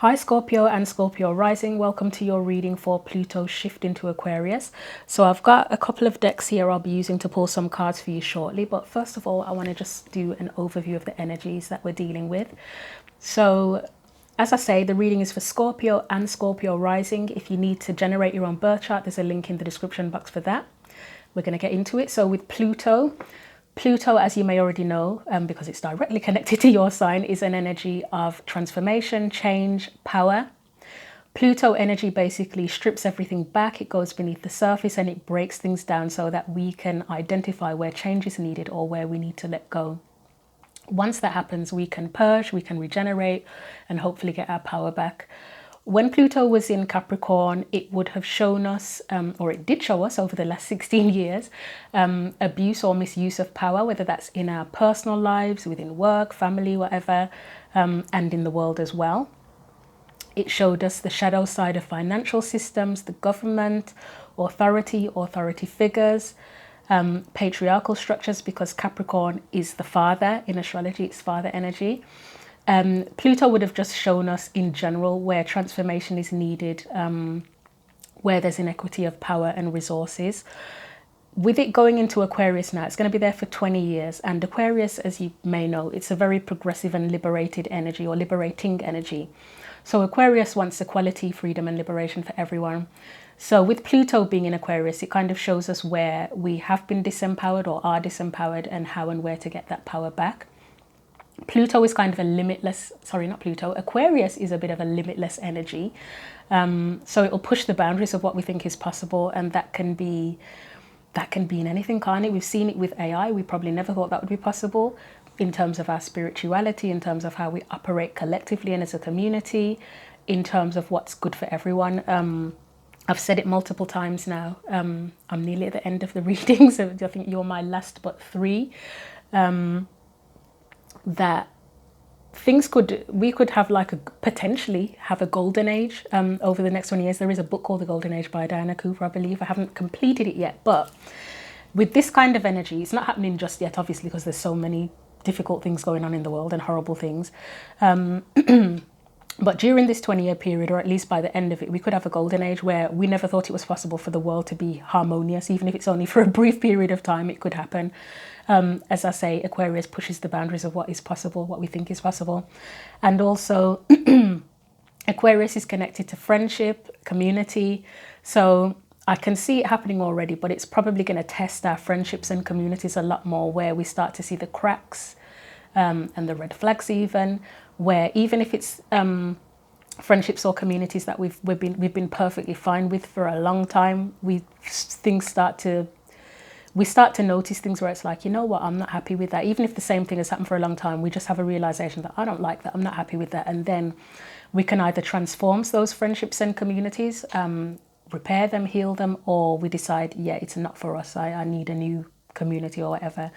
Hi Scorpio and Scorpio rising, welcome to your reading for Pluto shift into Aquarius. So I've got a couple of decks here I'll be using to pull some cards for you shortly, but first of all I want to just do an overview of the energies that we're dealing with. So as I say, the reading is for Scorpio and Scorpio rising. If you need to generate your own birth chart, there's a link in the description box for that. We're going to get into it. So with Pluto, as you may already know, because it's directly connected to your sign, is an energy of transformation, change, power. Pluto energy basically strips everything back. It goes beneath the surface and it breaks things down so that we can identify where change is needed or where we need to let go. Once that happens, we can purge, we can regenerate, and hopefully get our power back. When Pluto was in Capricorn, it would have shown us, or it did show us over the last 16 years, abuse or misuse of power, whether that's in our personal lives, within work, family, whatever, and in the world as well. It showed us the shadow side of financial systems, the government, authority figures, patriarchal structures, because Capricorn is the father in astrology, it's father energy. Pluto would have just shown us in general where transformation is needed, where there's inequity of power and resources. With it going into Aquarius now, it's going to be there for 20 years. And Aquarius, as you may know, it's a very progressive and liberated energy, or liberating energy. So Aquarius wants equality, freedom and liberation for everyone. So with Pluto being in Aquarius, it kind of shows us where we have been disempowered or are disempowered and how and where to get that power back. Pluto is kind of a limitless, Aquarius is a bit of a limitless energy. So it'll push the boundaries of what we think is possible, and that can be in anything, can't it? We've seen it with AI. We probably never thought that would be possible in terms of our spirituality, in terms of how we operate collectively and as a community, in terms of what's good for everyone. I've said it multiple times now. I'm nearly at the end of the reading, so I think you're my last but three. That we could have potentially have a golden age over the next 20 years. There is a book called The Golden Age by Diana Cooper, I believe. I haven't completed it yet, but with this kind of energy, it's not happening just yet, obviously, because there's so many difficult things going on in the world and horrible things. But during this 20-year period, or at least by the end of it, we could have a golden age where we never thought it was possible for the world to be harmonious. Even if it's only for a brief period of time, it could happen. As I say, Aquarius pushes the boundaries of what is possible, what we think is possible. And also, Aquarius is connected to friendship, community. So I can see it happening already, but it's probably going to test our friendships and communities a lot more, where we start to see the cracks and the red flags, even where even if it's friendships or communities that we've been perfectly fine with for a long time, we start to notice things where it's like, you know what, I'm not happy with that. Even if the same thing has happened for a long time, we just have a realization that I don't like that, I'm not happy with that. And then we can either transform those friendships and communities, repair them, heal them, or we decide, yeah, it's not for us. I need a new community or whatever.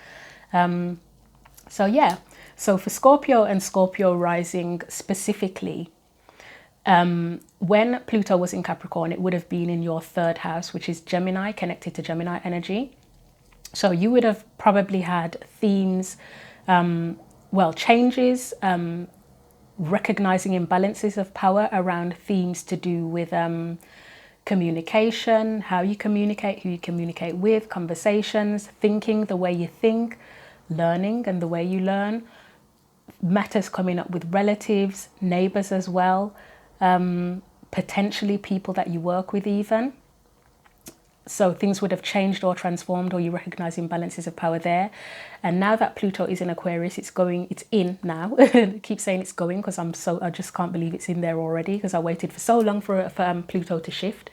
So for Scorpio and Scorpio rising specifically, when Pluto was in Capricorn, it would have been in your third house, which is Gemini, connected to Gemini energy. So you would have probably had themes, changes, recognizing imbalances of power around themes to do with communication, how you communicate, who you communicate with, conversations, thinking, the way you think, learning and the way you learn, matters coming up with relatives, neighbors as well, potentially people that you work with even. So things would have changed or transformed, or you recognize imbalances of power there. And now that Pluto is in Aquarius, it's in now. I keep saying it's going because I just can't believe it's in there already, because I waited for so long for Pluto to shift.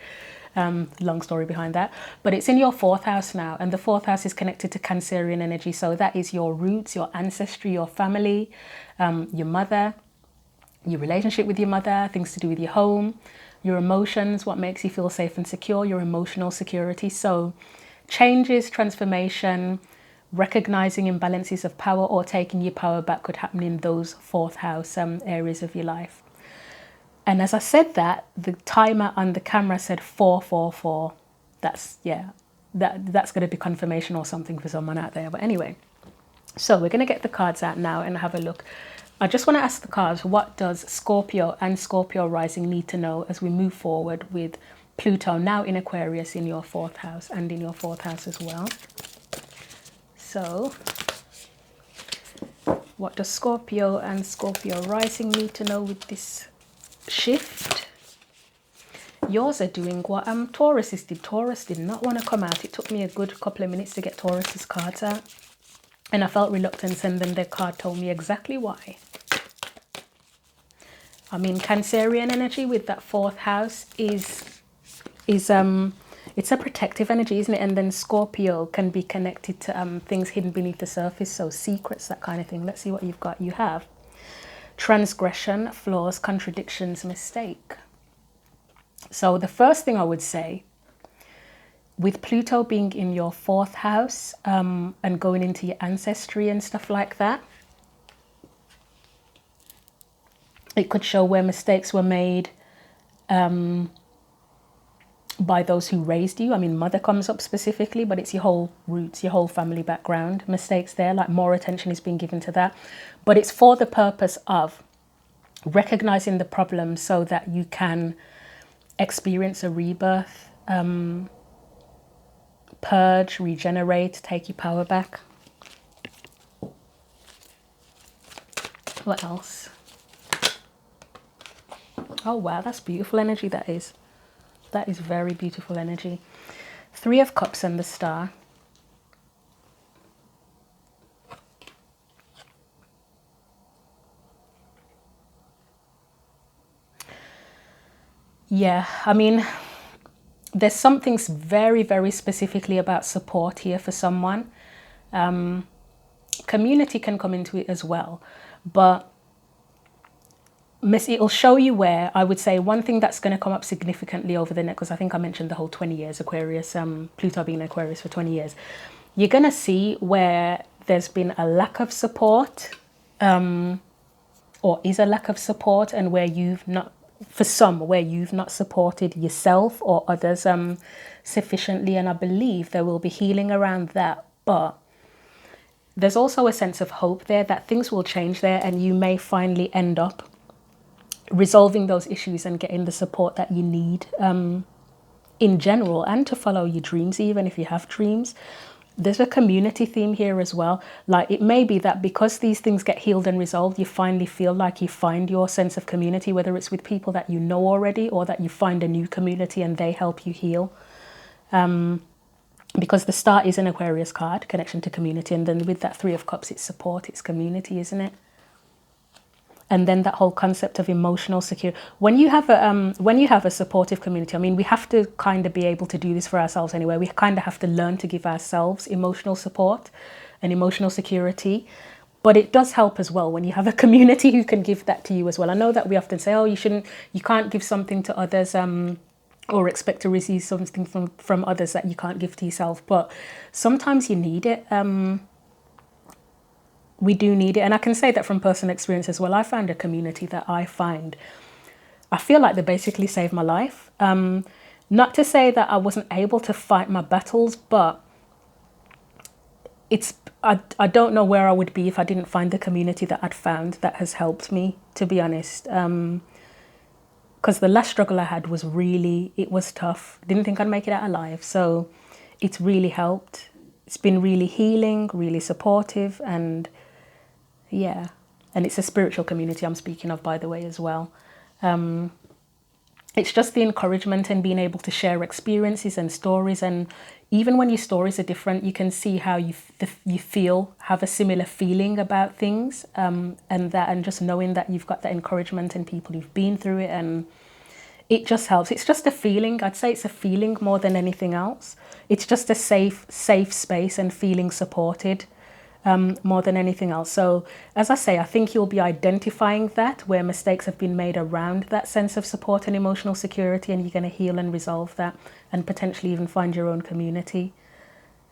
Long story behind that. But it's in your fourth house now, and the fourth house is connected to Cancerian energy. So that is your roots, your ancestry, your family, your mother, your relationship with your mother, things to do with your home, your emotions, what makes you feel safe and secure, your emotional security. So changes, transformation, recognizing imbalances of power or taking your power back could happen in those fourth house areas of your life. And as I said that, the timer on the camera said 444. That's going to be confirmation or something for someone out there. But anyway, so we're going to get the cards out now and have a look. I just want to ask the cards, what does Scorpio and Scorpio rising need to know as we move forward with Pluto now in Aquarius in your 4th house and in your 4th house as well? So what does Scorpio and Scorpio rising need to know with this shift? Yours are doing what Taurus's did. Taurus did not want to come out. It took me a good couple of minutes to get Taurus's cards out. And I felt reluctant, and then the card told me exactly why. I mean, Cancerian energy with that 4th house is it's a protective energy, isn't it? And then Scorpio can be connected to things hidden beneath the surface, so secrets, that kind of thing. Let's see what you've got. You have transgression, flaws, contradictions, mistake. So the first thing I would say, with Pluto being in your 4th house and going into your ancestry and stuff like that, it could show where mistakes were made by those who raised you. I mean, mother comes up specifically, but it's your whole roots, your whole family background. Mistakes there, like more attention is being given to that. But it's for the purpose of recognizing the problem so that you can experience a rebirth, purge, regenerate, take your power back. What else? Oh wow, that's beautiful energy. That is very beautiful energy. 3 of Cups and the Star. Yeah, I mean, there's something very, very specifically about support here for someone. Community can come into it as well, but it'll show you where, I would say, one thing that's going to come up significantly over the next, because I think I mentioned the whole 20 years Aquarius, Pluto being Aquarius for 20 years. You're going to see where there's been a lack of support, or is a lack of support, and where you've not, for some, where you've not supported yourself or others sufficiently. And I believe there will be healing around that. But there's also a sense of hope there that things will change there, and you may finally end up resolving those issues and getting the support that you need in general, and to follow your dreams, even if you have dreams. There's a community theme here as well. Like, it may be that because these things get healed and resolved, you finally feel like you find your sense of community, whether it's with people that you know already or that you find a new community and they help you heal. Because the Star is an Aquarius card, connection to community. And then with that 3 of Cups, it's support, it's community, isn't it? And then that whole concept of emotional security. When you have a supportive community, I mean, we have to kind of be able to do this for ourselves anyway. We kind of have to learn to give ourselves emotional support and emotional security. But it does help as well when you have a community who can give that to you as well. I know that we often say, oh, you can't give something to others or expect to receive something from others that you can't give to yourself. But sometimes you need it. We do need it. And I can say that from personal experience as well. I found a community that I feel like they basically saved my life. Not to say that I wasn't able to fight my battles, but I don't know where I would be if I didn't find the community that I'd found that has helped me, to be honest. Because the last struggle I had was it was tough. Didn't think I'd make it out alive. So it's really helped. It's been really healing, really supportive, and yeah, and it's a spiritual community I'm speaking of, by the way, as well. It's just the encouragement and being able to share experiences and stories. And even when your stories are different, you can see how you have a similar feeling about things, and just knowing that you've got that encouragement and people who've been through it, and it just helps. It's just a feeling. I'd say it's a feeling more than anything else. It's just a safe space and feeling supported. More than anything else. So as I say, I think you'll be identifying that where mistakes have been made around that sense of support and emotional security, and you're going to heal and resolve that and potentially even find your own community.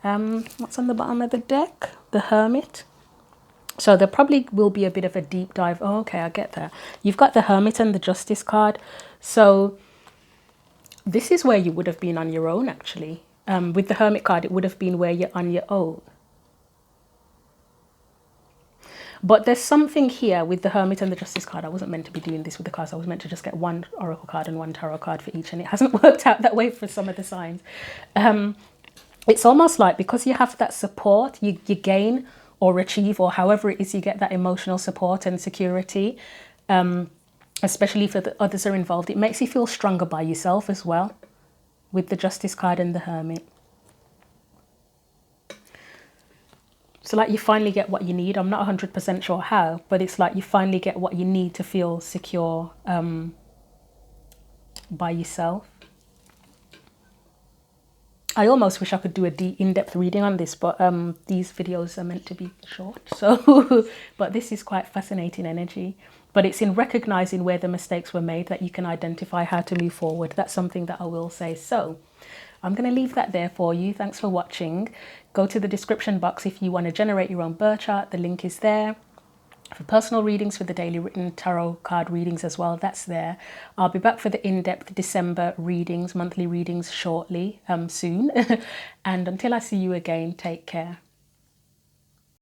What's on the bottom of the deck? The Hermit. So there probably will be a bit of a deep dive. Oh, okay, I get that. You've got the Hermit and the Justice card. So this is where you would have been on your own, actually. With the Hermit card, it would have been where you're on your own. But there's something here with the Hermit and the Justice card. I wasn't meant to be doing this with the cards. I was meant to just get one oracle card and one tarot card for each, and it hasn't worked out that way for some of the signs. It's almost like because you have that support, you gain or achieve, or however it is you get that emotional support and security, especially if the others are involved. It makes you feel stronger by yourself as well, with the Justice card and the Hermit. So like you finally get what you need. I'm not 100% sure how, but it's like you finally get what you need to feel secure by yourself. I almost wish I could do a in-depth reading on this, but these videos are meant to be short. So, but this is quite fascinating energy. But it's in recognizing where the mistakes were made that you can identify how to move forward. That's something that I will say. So I'm going to leave that there for you. Thanks for watching. Go to the description box if you want to generate your own birth chart. The link is there. For personal readings, for the daily written tarot card readings as well, that's there. I'll be back for the in-depth December readings, monthly readings shortly, soon. And until I see you again, take care.